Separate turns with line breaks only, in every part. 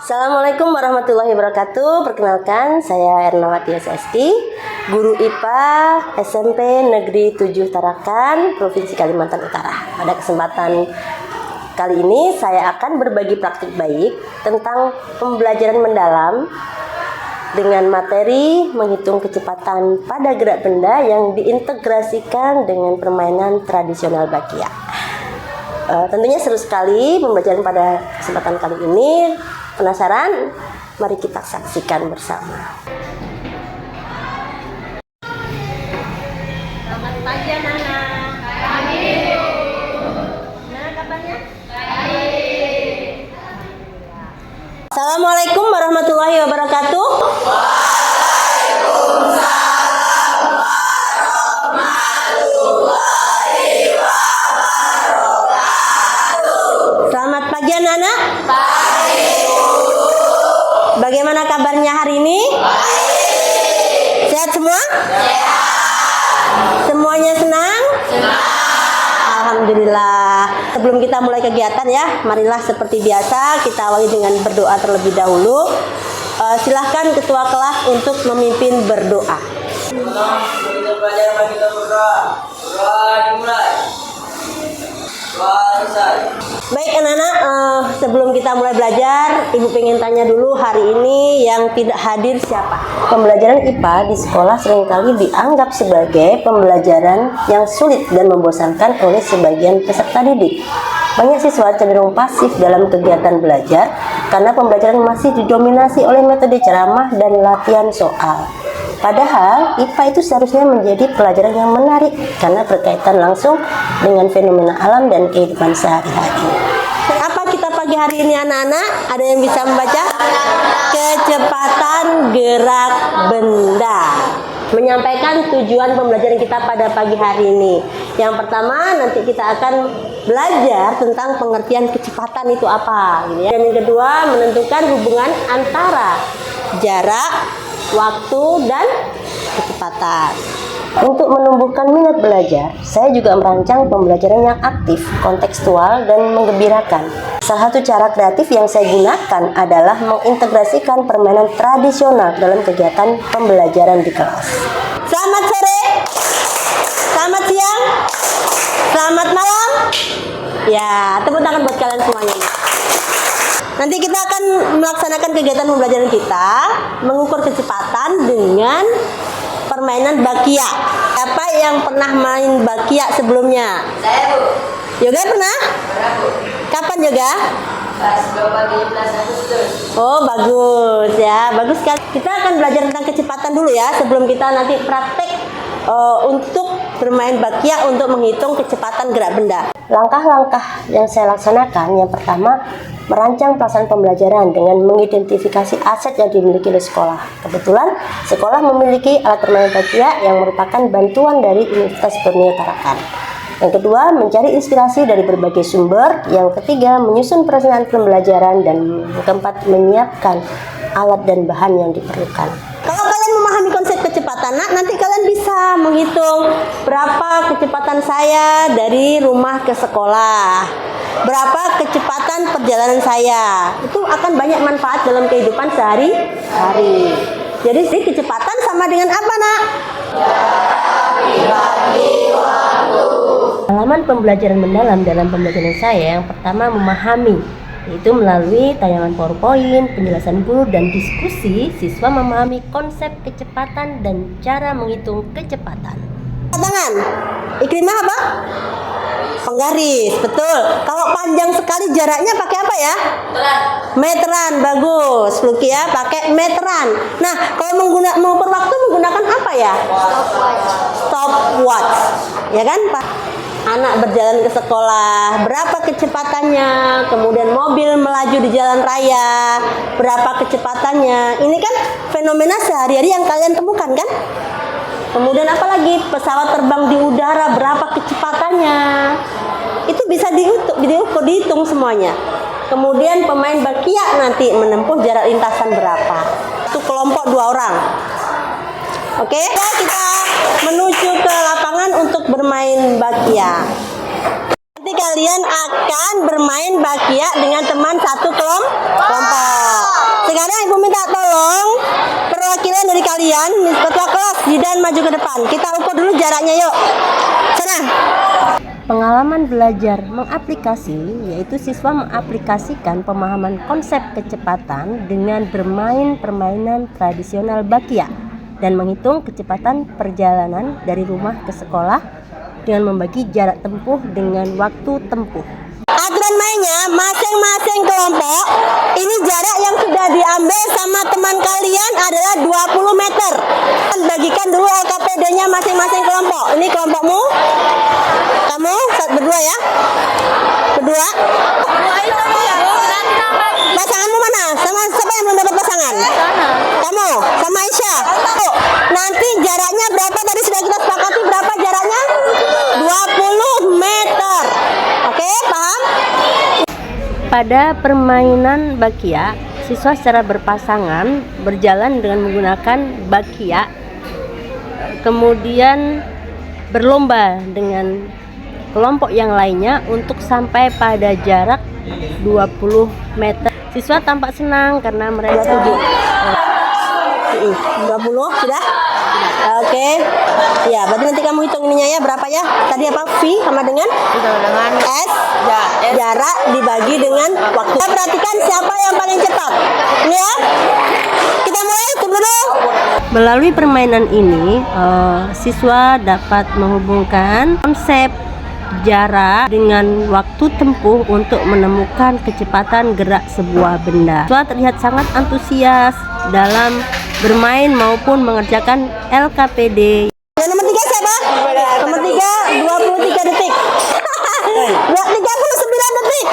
Assalamualaikum warahmatullahi wabarakatuh. Perkenalkan, saya Ernawati SST, guru IPA SMP Negeri 7 Tarakan, Provinsi Kalimantan Utara. Pada kesempatan kali ini saya akan berbagi praktik baik tentang pembelajaran mendalam dengan materi menghitung kecepatan pada gerak benda yang diintegrasikan dengan permainan tradisional Bakia. Tentunya seru sekali pembelajaran pada kesempatan kali ini. Penasaran? Mari kita saksikan bersama. Selamat pagi anak-anak. Baik. Nah, kabarnya? Baik. Assalamualaikum warahmatullahi wabarakatuh. Waalaikumsalam warahmatullahi wabarakatuh. Selamat pagi anak-anak. Bagaimana kabarnya hari ini? Baik. Sehat semua? Sehat. Semuanya senang? Senang. Alhamdulillah. Sebelum kita mulai kegiatan ya, marilah seperti biasa kita awali dengan berdoa terlebih dahulu. Silahkan ketua kelas untuk memimpin berdoa.
Kita belajar bagi kita berdoa. Doa dimulai. Doa selesai.
Baik anak-anak, sebelum kita mulai belajar, Ibu pengen tanya dulu hari ini yang tidak hadir siapa? Pembelajaran IPA di sekolah seringkali dianggap sebagai pembelajaran yang sulit dan membosankan oleh sebagian peserta didik. Banyak siswa cenderung pasif dalam kegiatan belajar karena pembelajaran masih didominasi oleh metode ceramah dan latihan soal. Padahal IPA itu seharusnya menjadi pelajaran yang menarik karena berkaitan langsung dengan fenomena alam dan kehidupan sehari-hari. Apa kita pagi hari ini anak-anak? Ada yang bisa membaca? Kecepatan gerak benda. Menyampaikan tujuan pembelajaran kita pada pagi hari ini. Yang pertama, nanti kita akan belajar tentang pengertian kecepatan itu apa, gitu ya. Dan yang kedua, menentukan hubungan antara jarak, waktu, dan kecepatan. Untuk menumbuhkan minat belajar, saya juga merancang pembelajaran yang aktif, kontekstual, dan menggembirakan. Salah satu cara kreatif yang saya gunakan adalah mengintegrasikan permainan tradisional dalam kegiatan pembelajaran di kelas. Selamat sore, selamat siang, selamat malam. Ya, tepuk tangan buat kalian semuanya. Nanti kita akan melaksanakan kegiatan pembelajaran kita, mengukur kecepatan dengan permainan Bakia. Siapa yang pernah main Bakia sebelumnya?
Saya, Bu.
Yoga pernah?
Pernah, Bu.
Kapan Yoga?
Pas 12 Agustus.
Oh, bagus ya, bagus sekali. Kita akan belajar tentang kecepatan dulu ya, sebelum kita nanti praktek untuk bermain Bakia untuk menghitung kecepatan gerak benda. Langkah-langkah yang saya laksanakan, yang pertama, merancang pelaksanaan pembelajaran dengan mengidentifikasi aset yang dimiliki oleh sekolah. Kebetulan, sekolah memiliki alat permainan Bakia yang merupakan bantuan dari Universitas Borneo Tarakan. Yang kedua, mencari inspirasi dari berbagai sumber. Yang ketiga, menyusun perencanaan pembelajaran. Dan yang keempat, menyiapkan alat dan bahan yang diperlukan. Kalau kalian memahami konsep kecepatan, nanti kalian bisa menghitung berapa kecepatan saya dari rumah ke sekolah, berapa kecepatan perjalanan saya. Itu akan banyak manfaat dalam kehidupan sehari-hari. Jadi kecepatan sama dengan apa, Nak? Pengalaman pembelajaran mendalam dalam pembelajaran saya yang pertama memahami, yaitu melalui tayangan PowerPoint, penjelasan guru, dan diskusi, siswa memahami konsep kecepatan dan cara menghitung kecepatan. Tangan, Ikrimah apa? Penggaris, betul. Kalau panjang sekali jaraknya pakai apa ya? Meteran, bagus. Lukia pakai meteran. Nah, kalau mengukur waktu menggunakan apa ya? Stopwatch. Ya kan, Pak? Anak berjalan ke sekolah, berapa kecepatannya? Kemudian mobil melaju di jalan raya, berapa kecepatannya? Ini kan fenomena sehari-hari yang kalian temukan kan? Kemudian apalagi pesawat terbang di udara, berapa kecepatannya? Itu bisa dihitung semuanya. Kemudian pemain Bakia nanti menempuh jarak lintasan berapa? Itu kelompok 2 orang. Oke, kita menuju ke lapangan untuk bermain Bakia. Nanti kalian akan bermain Bakia dengan teman satu kelompok. Sini ketua kelas, Zidan maju ke depan. Kita ukur dulu jaraknya yuk. Sana. Pengalaman belajar mengaplikasi, yaitu siswa mengaplikasikan pemahaman konsep kecepatan dengan bermain permainan tradisional Bakia dan menghitung kecepatan perjalanan dari rumah ke sekolah dengan membagi jarak tempuh dengan waktu tempuh. Aturan mainnya, masing-masing kelompok ini jarak yang sudah diambil sama teman kalian adalah 20 meter. Bagikan dulu LKPD-nya masing-masing kelompok. Ini kelompokmu, kamu berdua ya, berdua. Pasanganmu mana? Sama siapa yang belum dapat pasangan? Kamu sama Aisyah. Nanti jaraknya berapa tadi sudah kita sepakati, berapa jaraknya? 20 meter. Oke, paham? Pada permainan Bakia, siswa secara berpasangan berjalan dengan menggunakan Bakia, kemudian berlomba dengan kelompok yang lainnya untuk sampai pada jarak 20 meter. Siswa tampak senang karena mereka 20 sudah? Oke. Ya, berarti nanti kamu hitung ininya ya, berapa ya? Tadi apa? V sama dengan S, jarak dibagi dengan waktu. Kita perhatikan siapa yang paling cepat. Ini ya. Kita mulai, tunggu dulu. Melalui permainan ini, siswa dapat menghubungkan konsep jarak dengan waktu tempuh untuk menemukan kecepatan gerak sebuah benda. Siswa terlihat sangat antusias dalam bermain maupun mengerjakan LKPD. Yang nomor 3 siapa? Nomor 3, 23 detik. 39 detik.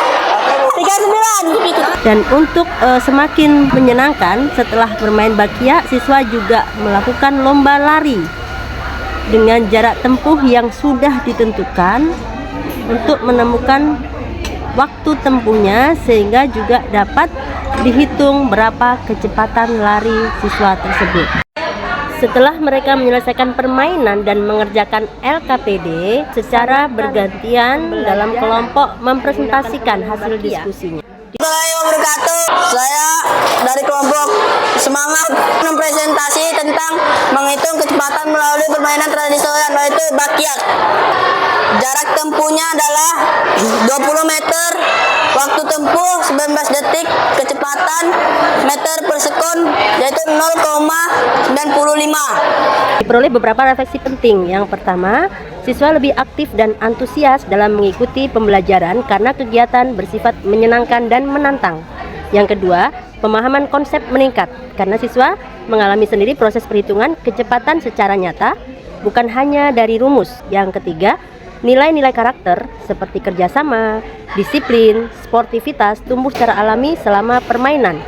39. Dan untuk semakin menyenangkan setelah bermain Bakia, siswa juga melakukan lomba lari dengan jarak tempuh yang sudah ditentukan untuk menemukan waktu tempuhnya, sehingga juga dapat dihitung berapa kecepatan lari siswa tersebut. Setelah mereka menyelesaikan permainan dan mengerjakan LKPD, secara bergantian dalam kelompok mempresentasikan hasil diskusinya.
Assalamualaikum warahmatullahi wabarakatuh. Saya dari kelompok semangat mempresentasi tentang menghitung kecepatan melalui permainan tradisional, yaitu Bakia. Jarak tempuhnya adalah 20 meter, waktu tempuh 19 detik, kecepatan meter per sekon yaitu 0,95.
Diperoleh beberapa refleksi penting. Yang pertama, siswa lebih aktif dan antusias dalam mengikuti pembelajaran karena kegiatan bersifat menyenangkan dan menantang. Yang kedua, pemahaman konsep meningkat karena siswa mengalami sendiri proses perhitungan kecepatan secara nyata, bukan hanya dari rumus. Yang ketiga, nilai-nilai karakter seperti kerjasama, disiplin, sportivitas tumbuh secara alami selama permainan.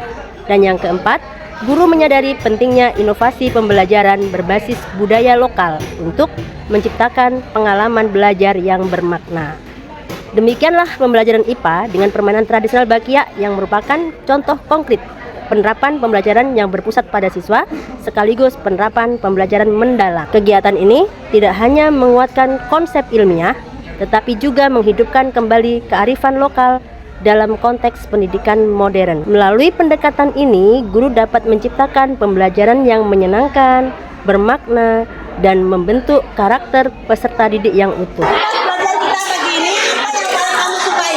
Dan yang keempat, guru menyadari pentingnya inovasi pembelajaran berbasis budaya lokal untuk menciptakan pengalaman belajar yang bermakna. Demikianlah pembelajaran IPA dengan permainan tradisional Bakia yang merupakan contoh konkret penerapan pembelajaran yang berpusat pada siswa sekaligus penerapan pembelajaran mendalam. Kegiatan ini tidak hanya menguatkan konsep ilmiah, tetapi juga menghidupkan kembali kearifan lokal dalam konteks pendidikan modern. Melalui pendekatan ini, guru dapat menciptakan pembelajaran yang menyenangkan, bermakna, dan membentuk karakter peserta didik yang utuh.
Pelajaran kita pagi ini, apa yang paling kamu sukai?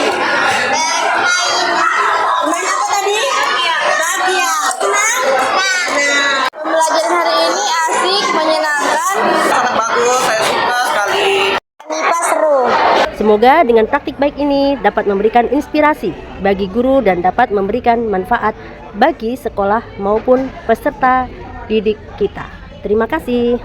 Main apa tadi? Bakia. Senang? Nah, pembelajaran hari ini asik, menyenangkan.
Sangat bagus, saya suka sekali.
IPA seru.
Semoga dengan praktik baik ini dapat memberikan inspirasi bagi guru dan dapat memberikan manfaat bagi sekolah maupun peserta didik kita. Terima kasih.